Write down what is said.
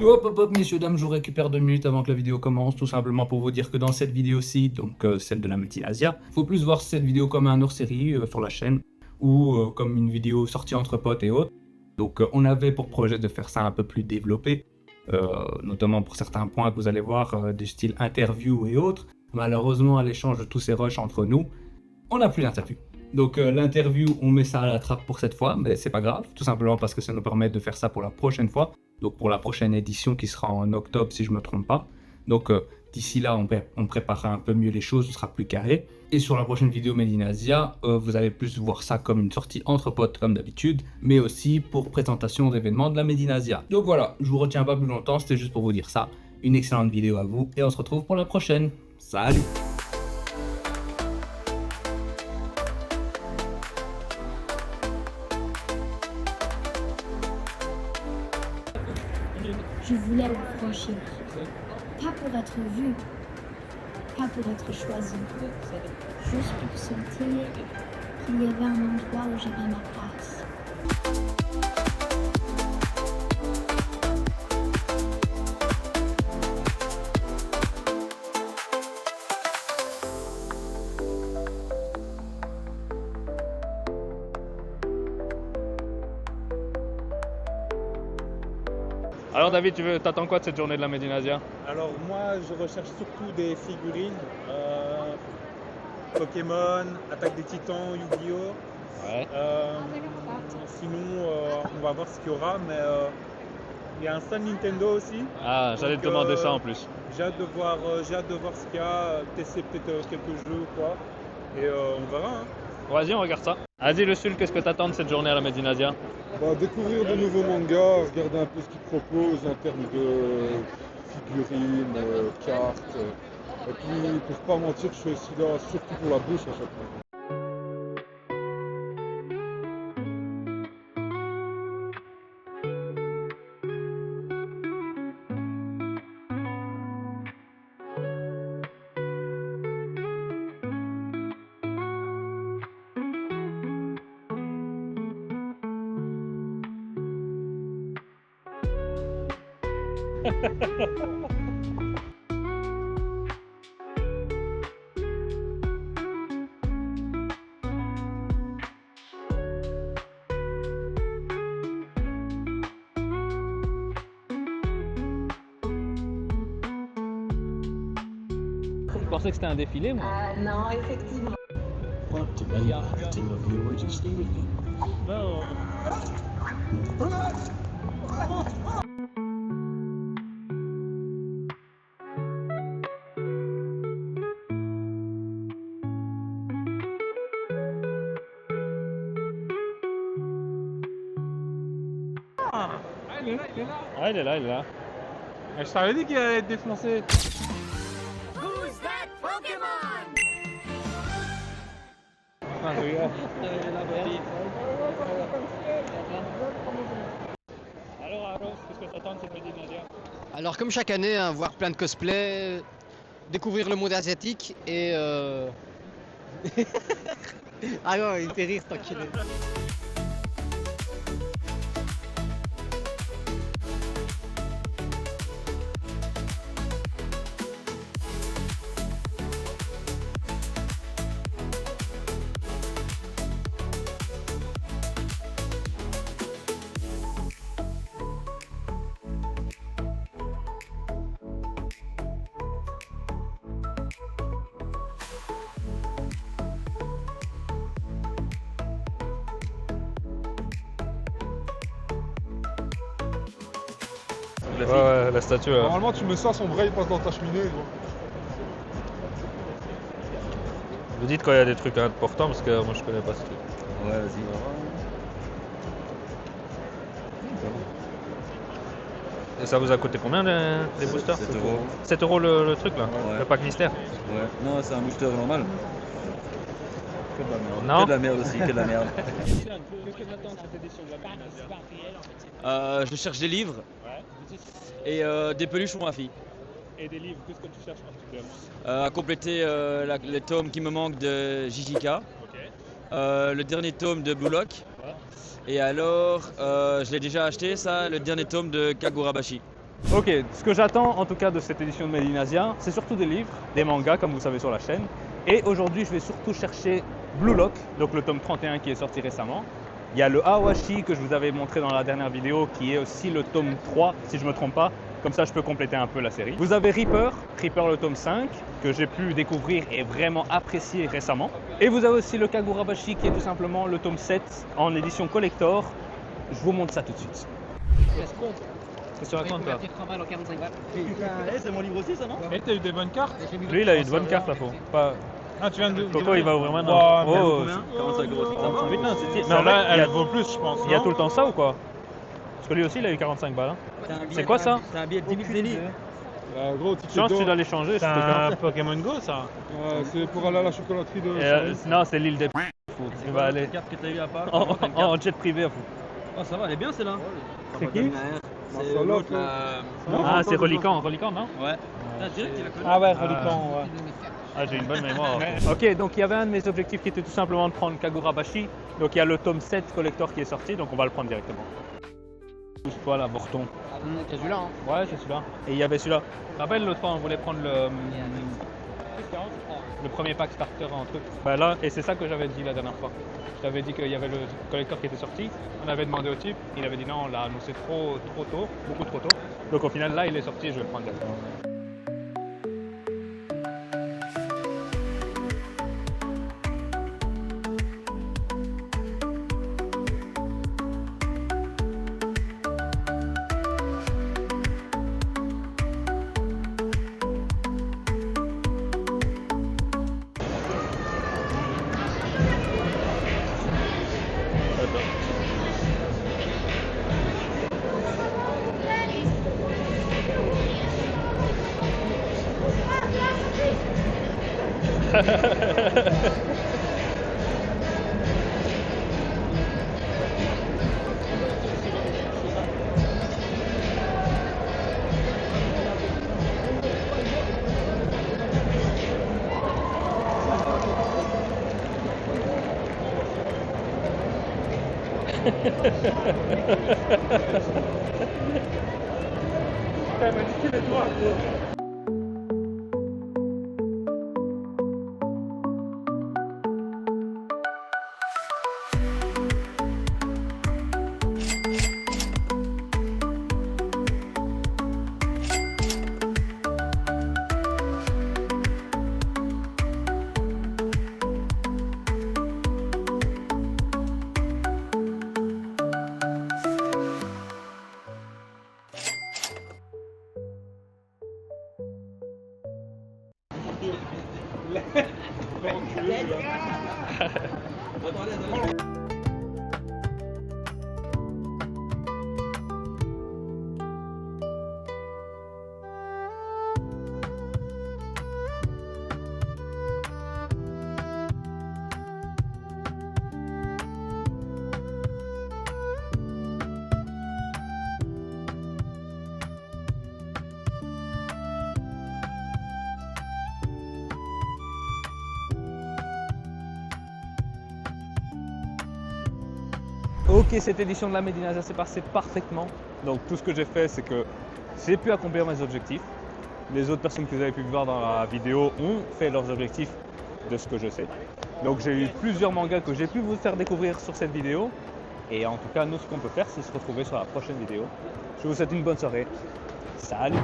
Hop hop hop, messieurs, dames, je vous récupère 2 minutes avant que la vidéo commence, tout simplement pour vous dire que dans cette vidéo-ci, donc celle de la Médinasia, faut plus voir cette vidéo comme un hors-série sur la chaîne, ou comme une vidéo sortie entre potes et autres. Donc on avait pour projet de faire ça un peu plus développé, notamment pour certains points que vous allez voir, du style interview et autres. Malheureusement, à l'échange de tous ces rushs entre nous, on n'a plus d'interview. Donc l'interview, on met ça à la trappe pour cette fois, mais c'est pas grave, tout simplement parce que ça nous permet de faire ça pour la prochaine fois, donc pour la prochaine édition qui sera en octobre si je me trompe pas. Donc d'ici là, on préparera un peu mieux les choses, ce sera plus carré. Et sur la prochaine vidéo Médinasia, vous allez plus voir ça comme une sortie entre potes comme d'habitude, mais aussi pour présentation d'événements de la Médinasia. Donc voilà, je vous retiens pas plus longtemps, c'était juste pour vous dire ça. Une excellente vidéo à vous, et on se retrouve pour la prochaine. Salut! Je voulais le franchir. Pas pour être vu, pas pour être choisi. Juste pour sentir qu'il y avait un endroit où j'avais ma place. Alors David, t'attends quoi de cette journée de la Médinasia? Alors moi, je recherche surtout des figurines, Pokémon, Attaque des Titans, Yu-Gi-Oh! Ouais. Sinon, on va voir ce qu'il y aura, mais il y a un stand Nintendo aussi. Ah, j'allais te Donc, demander ça en plus. J'ai hâte de voir ce qu'il y a, tester peut-être quelques jeux ou quoi, et on verra. Hein. Vas-y, on regarde ça. Vas-y, le Sul, qu'est-ce que t'attends de cette journée à la Médinasia? Découvrir de nouveaux mangas, regarder un peu ce qu'ils proposent en termes de figurines, cartes. Et puis, pour pas mentir, je suis aussi là surtout pour la bouche à chaque fois. Je pensais que c'était un défilé, moi. Non, effectivement. Ah, il est là, il est là. Je t'avais dit qu'il allait être défoncé. Ah, regarde. Alors, qu'est-ce que t'attends de cette Médinasia? Alors comme chaque année, hein, voir plein de cosplays, découvrir le monde asiatique et... ah non, il fait rire cet enculé. Ouais, la statue. Normalement, tu mets ça, son bras il passe dans ta cheminée. Quoi. Vous dites quand il y a des trucs importants parce que moi je connais pas ce truc. Ouais, vas-y. Et ça vous a coûté combien les boosters? 7 euros. 7 euros le truc là? Ouais. Le pack mystère? Ouais. Non, c'est un booster normal. Que de la merde. Non. Que de la merde aussi, que de la merde. Qu'est-ce que t'attends de cette édition de la Médinasia? Je cherche des livres et des peluches pour ma fille. Et des livres, qu'est-ce que tu cherches un petit peu? À compléter les tomes qui me manquent de JJK, Ok. le dernier tome de Blue Lock, Ouais. et alors, je l'ai déjà acheté ça, le dernier tome de Kagurabashi. Ok, ce que j'attends en tout cas de cette édition de Made in Asia, c'est surtout des livres, des mangas comme vous savez sur la chaîne. Et aujourd'hui, je vais surtout chercher Blue Lock, donc le tome 31 qui est sorti récemment. Il y a le Awashi que je vous avais montré dans la dernière vidéo qui est aussi le tome 3 si je ne me trompe pas. Comme ça, je peux compléter un peu la série. Vous avez Reaper le tome 5 que j'ai pu découvrir et vraiment apprécier récemment. Et vous avez aussi le Kagurabashi qui est tout simplement le tome 7 en édition collector. Je vous montre ça tout de suite. Qu'est-ce que tu racontes là? C'est mon livre aussi, ça, non? Et t'as eu des bonnes cartes? Lui, il a eu de bonnes cartes là, faut pas... Ah, tu viens de. Coco, il va ouvrir maintenant. Oh, Oh, 45 euros. c'est- non, c'est- mais en là, fait, il y elle a- vaut plus, je pense. il y a non tout le temps ça ou quoi? Parce que lui aussi, il a eu 45 balles. Hein. C'est quoi ça? C'est un billet de 10 000 zénith. Gros ticket Chance, tu d'or. dois les changer. C'est ce truc, hein. un Pokémon Go, ça. C'est pour aller à la chocolaterie de. Non, c'est l'île des fous. Il va aller carte que t'as eu à part. en jet privé à fou. Oh, ça va, elle est bien celle-là. C'est qui? C'est Marcelo, l'autre. Ah, c'est Reliquant, non? Ouais. T'as direct qu'il a connu. Ah ouais, Reliquant, ouais. Ah, j'ai une bonne mémoire. Ok, donc il y avait un de mes objectifs qui était tout simplement de prendre Kagurabashi. Donc il y a le tome 7 collector qui est sorti, donc on va le prendre directement. Pousse-toi là, Borton. C'est celui-là, hein. Ouais, c'est celui-là. Et il y avait celui-là. Tu te rappelles l'autre fois, on voulait prendre le premier pack starter en truc. Bah là, et c'est ça que j'avais dit la dernière fois. Je t'avais dit qu'il y avait le collector qui était sorti. On avait demandé au type, il avait dit non, on l'a annoncé trop tôt, beaucoup trop tôt. Donc au final, là, il est sorti et je vais le prendre directement. Ok, cette édition de la Made in Asia s'est passée parfaitement. Donc tout ce que j'ai fait, c'est que j'ai pu accomplir mes objectifs. Les autres personnes que vous avez pu voir dans la vidéo ont fait leurs objectifs de ce que je sais. Donc j'ai eu plusieurs mangas que j'ai pu vous faire découvrir sur cette vidéo. Et en tout cas, nous, ce qu'on peut faire, c'est se retrouver sur la prochaine vidéo. Je vous souhaite une bonne soirée. Salut!